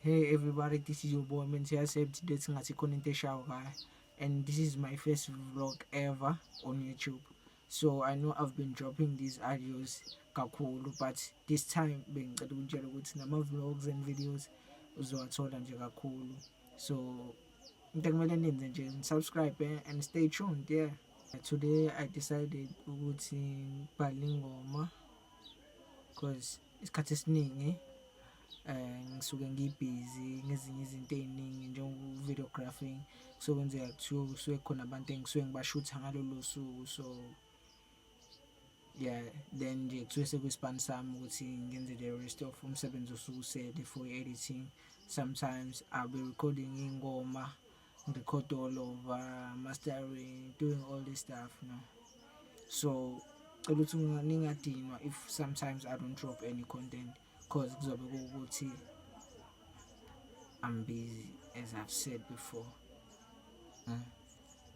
Hey everybody, this is your boy Mentia Safety Dating at Ikoninte Shauga, and this is my first vlog ever on YouTube. So I know I've been dropping these audios kakhulu, but this time bengicela ukutshela ukuthi nama vlogs and videos uzowathola nje kakhulu. So into ekumele nenze nje subscribe and stay tuned. Yeah. Today I decided ukuthi ngibhale ingoma because isikhathi esiningi ngisuke ngibhizi ngezinye izinto eziningi njengo-videographing kusokwenzeka kuthiwa kusuke khona abantu engisuke ngibashutha ngalolo suku. So yeah, then nje kusuke sekwisipani sami ukuthi ngenze the rest of umsebenzi osuke usele for editing. Sometimes I'll be recording ingoma, record all over, mastering, doing all this stuff, you know. So cela ukuthi ningadinwa if sometimes I don't drop any content because kuzobe kuwukuthi I'm busy, as I've said before.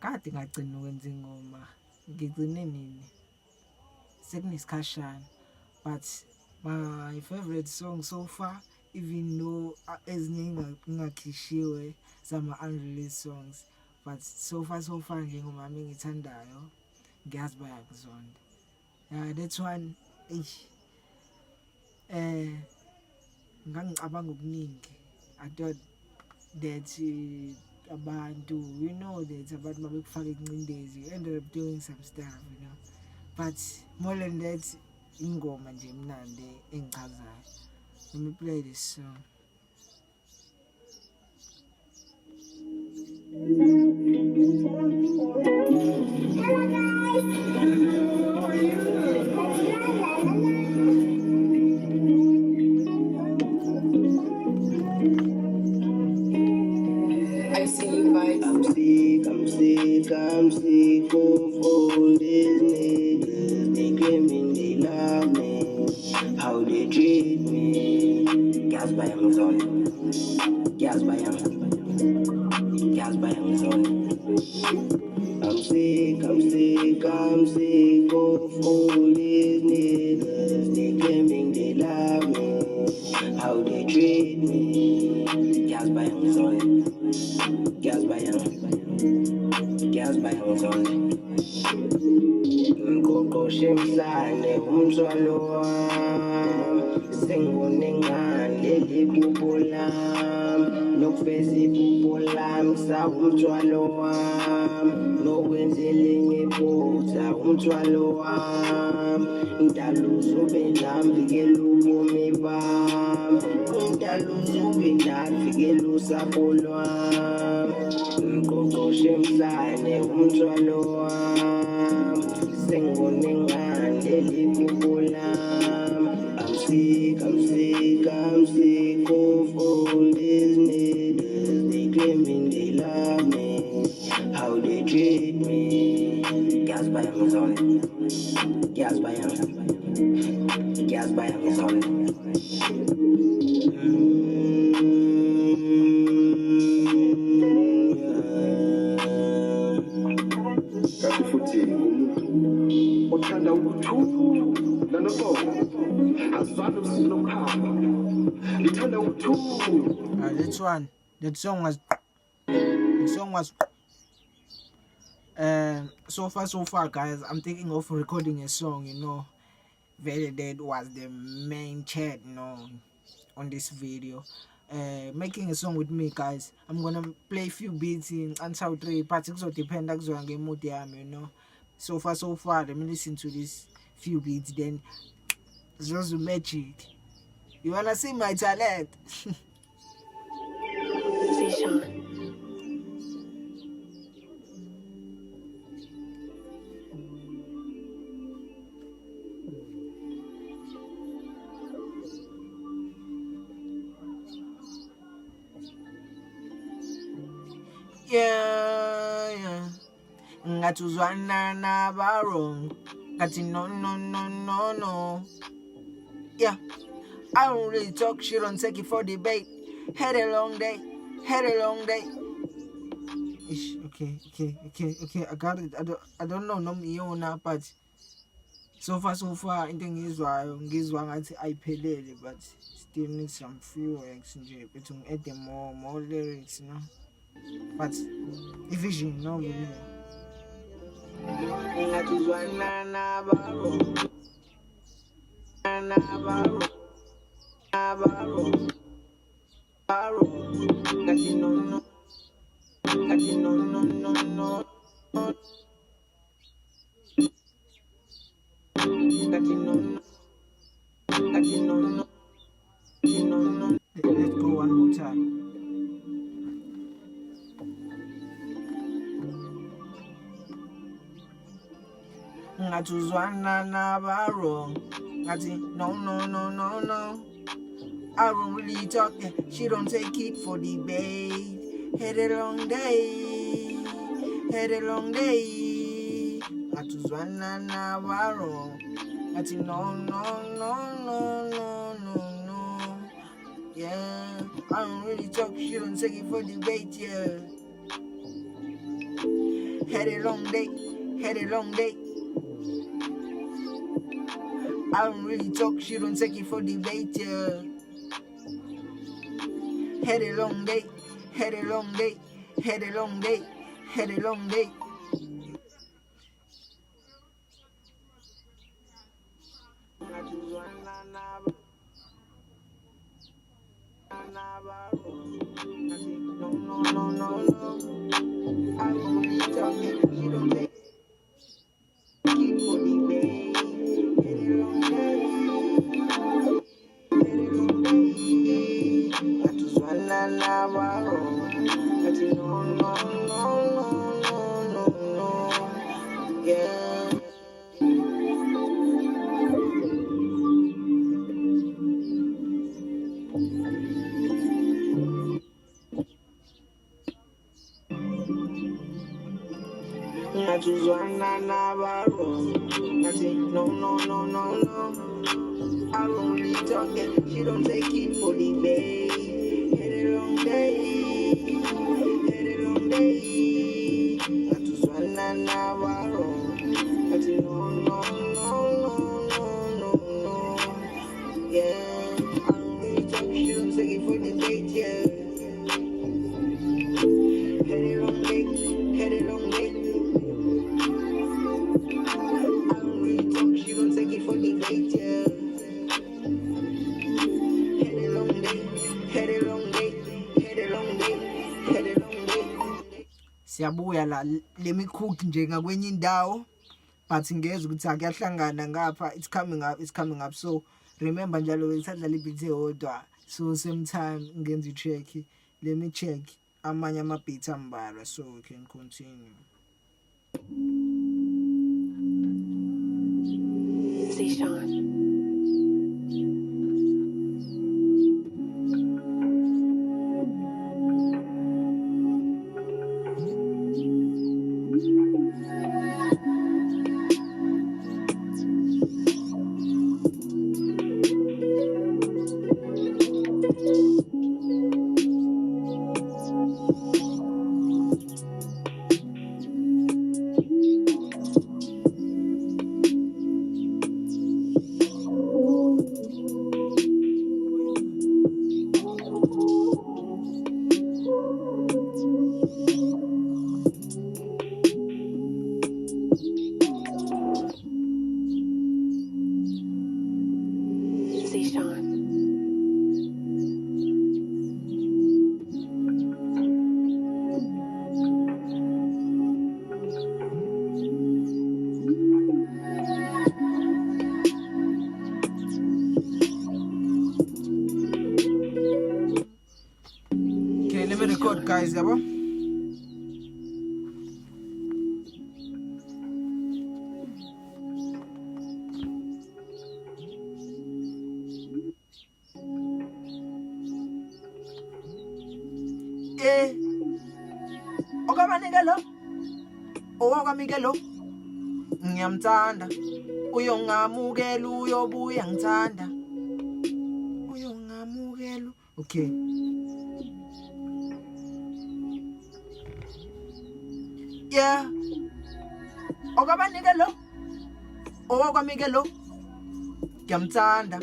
Kade ngagcina ukwenza ingoma, ngigcine nini sekunesikhashana, but my favorite song so far, even though ezinye ngingakhishiwe some unreleased songs, but so far nje ingoma yami engithandayo ngiyazi bayakuzonda. Yeah, that's one. Ngangicabanga okuningi. I thought that abantu, you know, that abantu babekufaka incindezi, you ended up doing some stuff, you know. But more than that, ingoma nje mnandi engichazayo. Let me play this song. I'm sick of all these niggas. They claiming they love me, how they treat me. Gas by Amazon, gas by Amazon, gas by Amazon. I'm sick of all these niggas. They claiming they love me, how they treat me. Gas by Amazon, gas by Amazon. Gas by Amazon. Ngqoqoshe emhlane umthwalo wami, sengibone ngani leli phupho lami, nokufeza iphupho lami sakumthwalo wami, nokwenza elinye iphutha umthwalo wami. Ngidala uzube nami vikela ubomi bami, ngidala uzube nami vikela usapho lwami. Ngqoqoshe emhlane umthwalo wami, sengibone ngani leli phupho lami. I'm sick of all these niggas. They claiming they love me, how they treat me. Gas by Amazon, gas by Amazon, gas by Amazon. Othanda ukuthula noqobo azizwani usinokuhamba ngithanda ukuthula. That song was so far guys, I'm thinking of recording a song, you know. Very Dead was the main chat, you know, on this video. Making a song with me guys, I'm gonna play a few beats in answer 3 parts, so depend on mood, you know. So far let me listen to this few beats, then it's just magic. You wanna see my talent? Yeah. Ngatuzwana na wrong. Kati no. Yeah. I don't really talk shit on take it for debate. Had a long day. Ish, okay. I got it. I don't know no Miona, but So far into ngizwa ngathi ayiphelele, but still need some few works nje bethi ngi-add more lyrics, but i-vision no really. Let's go one more time. Ngathi uzwana naba-wrong, ngathi no. I don't really talk, she don't take it for debate. Had a long day. Ngathi uzwana naba-wrong, ngathi no. Yeah, I don't really talk, she don't take it for debate, yeah. Had a long day. I don't really talk, she don't take it for debate, yeah. Had a long day. No. I don't really talk, she don't take it for debate. Had a long day. I just wanna no. Yeah. I just wanna no. I don't really talk, she don't take it for debate. Had a long day. I just wanna I just no. Yeah, I don't really talk, she don't take it for debate, yeah. Had a long day. I don't really talk, she don't take it for debate, yeah. Siyabuya la lemicook nje ngakwenye indawo, but ngezwe ukuthi akuyahlangana ngapha. It's coming up, so remember njalo ngisadlala ibit eyodwa, so same time ngenza i-check. Let me check amanye ama-beats ambalwa so we can continue. Sean. Let me record, guys, yabo. Owakwamikelo ngiyamthanda, uyongamukela uyobuya ngithanda, uyongamukela. Okay, yeah, okabanikelo owakwamikelo ngiyamthanda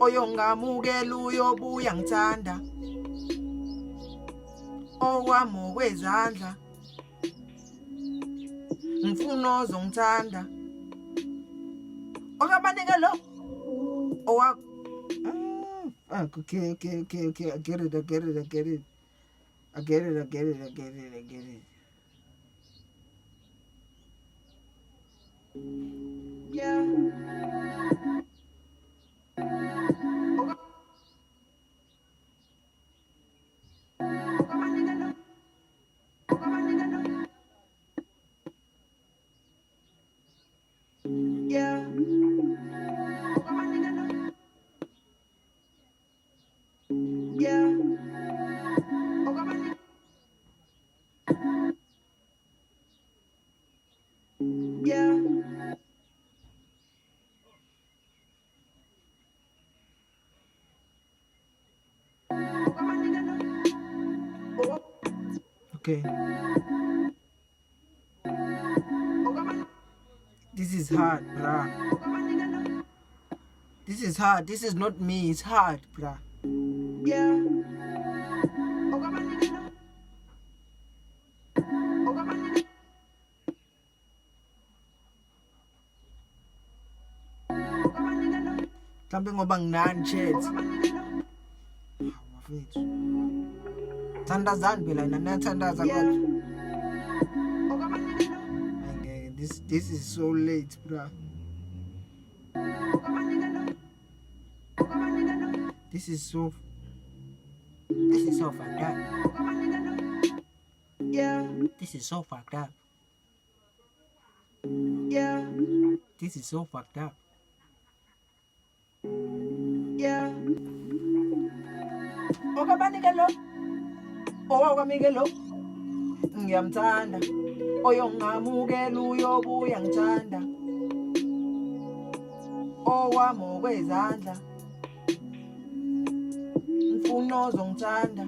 oyongamukela uyobuya ngithanda owami okwezandla ngifuna ozongithanda okabanikelo owa okay I get it. Yeah. Yeah. Yeah. Yeah. Okay. This is hard, bruh. This is hard. This is not me. It's hard, bruh. Yeah. Mhlawumbe ngoba nginani-chat. Bafethu. Thandazani phela nina niyathandaza kodwa. This is so late, bruh. This is so fucked up. Yeah. This is so fucked up. Yeah. This is so fucked up. Yeah. Okabanikelo. Owakwamikelo. Ngiyamthanda. Oyongamukela uyobuya ngithanda. Owami okwezandla. Ngifuna ozongithanda.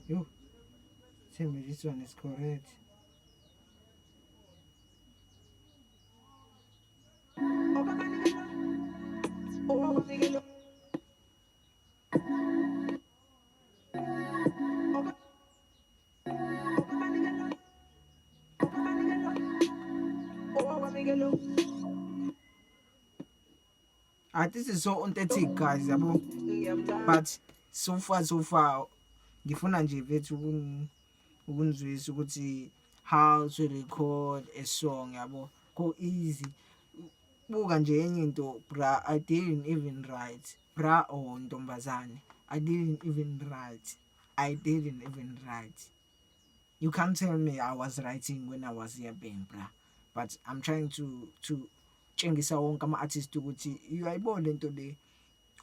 Yo. Tell me this one is correct. Owakwamikelo. This is so authentic, guys, yabo. But so far ngifuna nje bethu ukunizwisa ukuthi how to record a song, yabo. Go easy. Buka nje enye into, bra, I didn't even write. Bra or ntombazane. I didn't even write. You can't tell me I was writing when I was here being, bra. But I'm trying to tshengisa wonke ama-artist ukuthi uyayibona lento le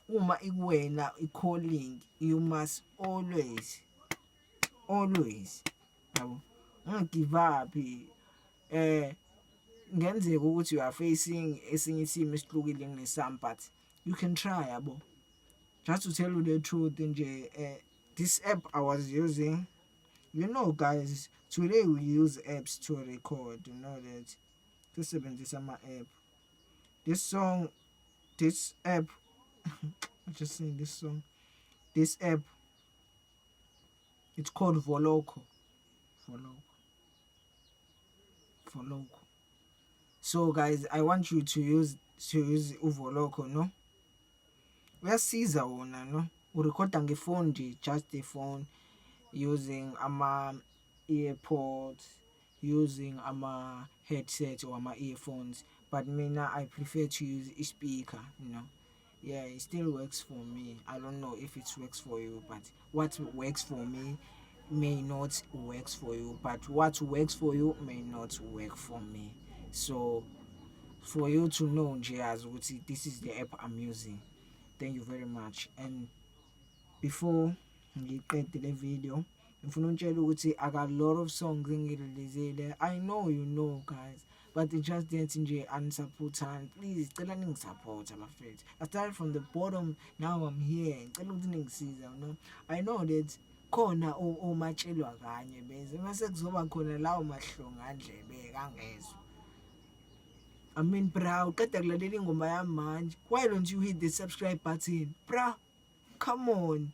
uma ikuwena i-calling you must always yabo ungive up ngenzeka ukuthi you are facing esinye isimo esihlukile kunesami but you can try yabo. Just to tell you the truth nje this app I was using, you know guys, today we use apps to record, you know that. Tusebenzisa ama-app. This app I'm just saying this app, it's called Voloco. So guys, I want you to use Voloco, no? Uyasiza wona, no? Urecorda ngefone nje, just the phone, using earpods, using headset or earphones. But I prefer to use a speaker, you know. Yeah, it still works for me. I don't know if it works for you, but what works for me may not work for you. But what works for you may not work for me. So, for you to know, Jazz, this is the app I'm using. Thank you very much. And before we get to the video, I got a lot of songs in I know you know, guys, but it just didn't support, and please tell me support, I'm afraid. I started from the bottom, now I'm here. I know that khona omachelo akanye beze mase kuzoba khona lawo mahlonga andlebe kangezwe I mean bra uqeda kulalela ingoma yami manje, why don't you hit the subscribe button bra, come on.